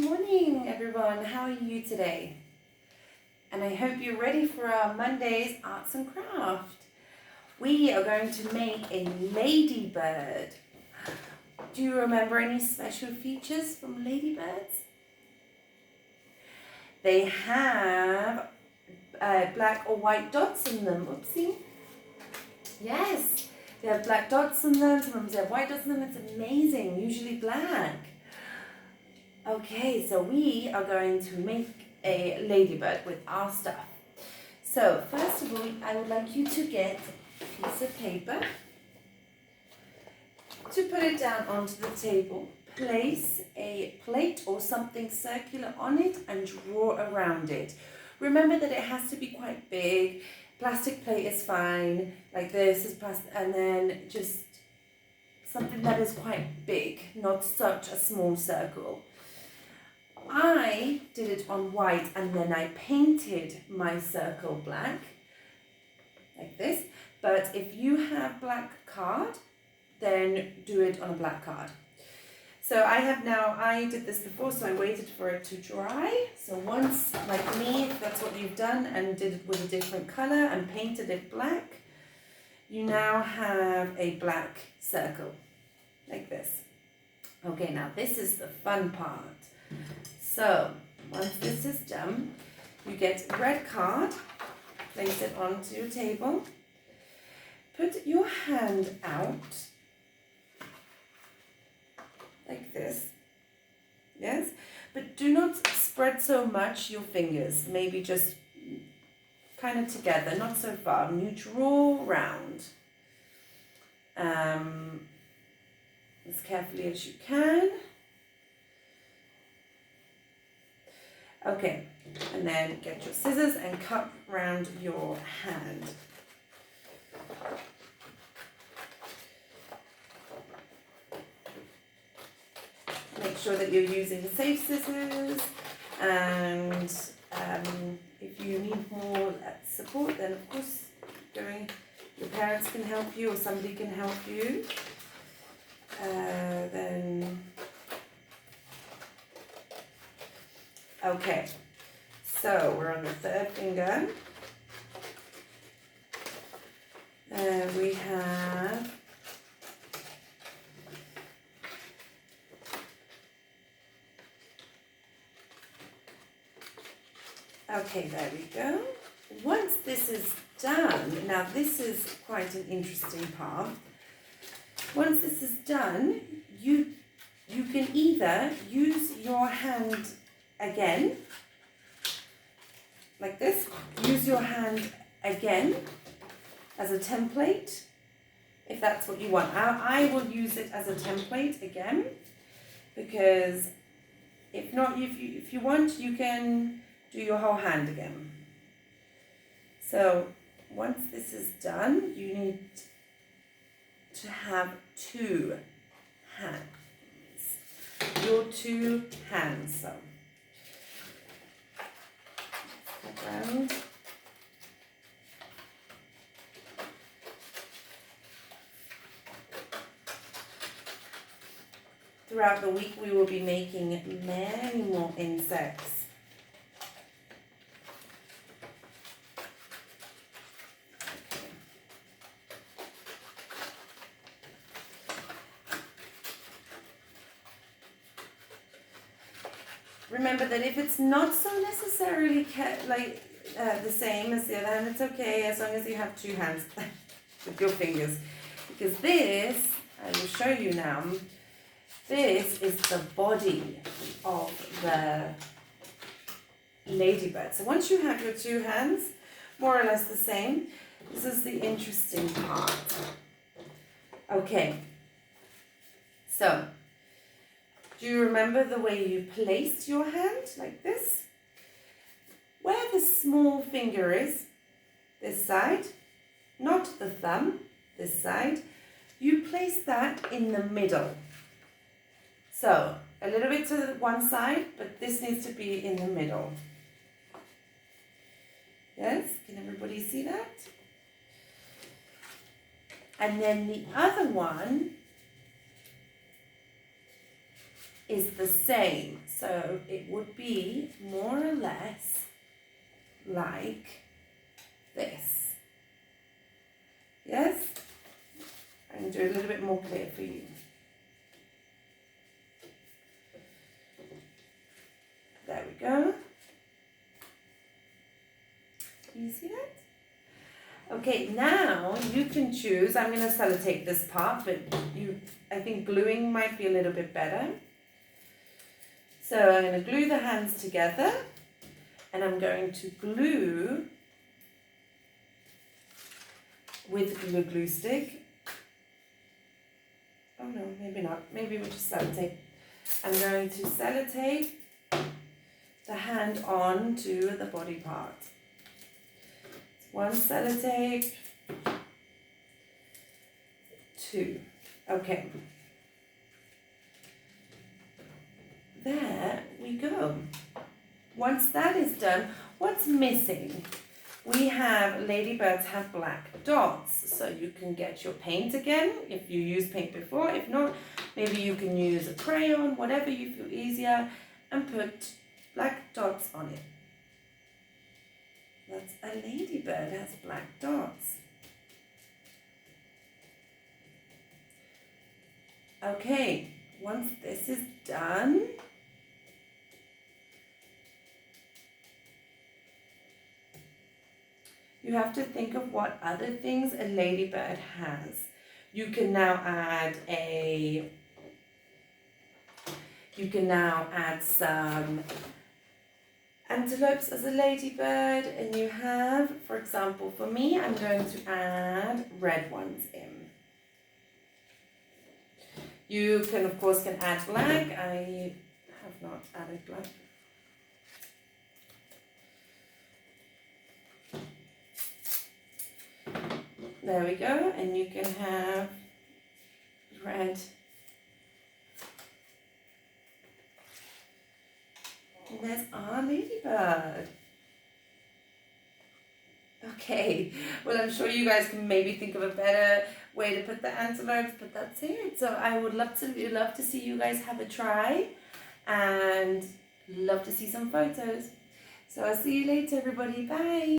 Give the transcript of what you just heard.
morning, everyone. How are you today? And I hope you're ready for our Monday's Arts and Craft. We are going to make a ladybird. Do you remember any special features from ladybirds? They have black or white dots in them. Oopsie. Yes, they have black dots in them. Sometimes they have white dots in them. It's amazing. Usually black. Okay, so we are going to make a ladybird with our stuff. So first of all, I would like you to get a piece of paper, to put it down onto the table. Place a plate or something circular on it and draw around it. Remember that it has to be quite big. Plastic plate is fine, like this is plastic, and then just something that is quite big, not such a small circle. I did it on white and then I painted my circle black, like this. But if you have black card, then do it on a black card. So I did this before, so I waited for it to dry. So once, like me, if that's what you've done and did it with a different color and painted it black, you now have a black circle, like this. Okay, now this is the fun part. So, once this is done, you get a red card, place it onto your table, put your hand out, like this, yes? But do not spread so much your fingers, maybe just kind of together, not so far. And you draw round as carefully as you can. Okay, and then get your scissors and cut round your hand. Make sure that you're using safe scissors, and if you need more support, then of course your parents can help you or somebody can help you. Okay, so we're on the third finger. We have okay, there we go. Once this is done, now this is quite an interesting part. Once this is done, you can either use your hand again, like this. Use your hand again as a template, if that's what you want. I will use it as a template again, because if not, if you want, you can do your whole hand again. So once this is done, you need to have two hands. Your two hands. So around. Throughout the week, we will be making many more insects. Okay. Remember that if it's not so necessarily the same as the other hand, it's okay as long as you have two hands with your fingers. Because this, I will show you now, this is the body of the ladybird. So once you have your two hands, more or less the same, this is the interesting part. Okay, so do you remember the way you placed your hand, like this? Where the small finger is, this side, not the thumb, this side, you place that in the middle. So, a little bit to one side, but this needs to be in the middle. Yes, can everybody see that? And then the other one is the same. So it would be more or less like this. Yes? I'm going to do it a little bit more clear for you. There we go. You see that? Okay, now you can choose. I'm going to sellotape this part, but I think gluing might be a little bit better. So I'm going to glue the hands together, and I'm going to glue with the glue stick. Oh no, maybe not. Maybe we'll just sellotape. I'm going to sellotape the hand onto the body part. One sellotape, two. Okay. There we go. Once that is done, what's missing? We have, ladybirds have black dots, so you can get your paint again if you used paint before. If not, maybe you can use a crayon, whatever you feel easier, and put black dots on it. That's a ladybird, has black dots. Okay, once this is done, you have to think of what other things a ladybird has. You can now add some antelopes as a ladybird, and you have, for example, for me, I'm going to add red ones in. You can, of course, add black. I have not added black. There we go, and you can have red. And there's our ladybird. Okay, well, I'm sure you guys can maybe think of a better way to put the antelopes, but that's it. So I would love to see you guys have a try, and love to see some photos. So I'll see you later, everybody. Bye.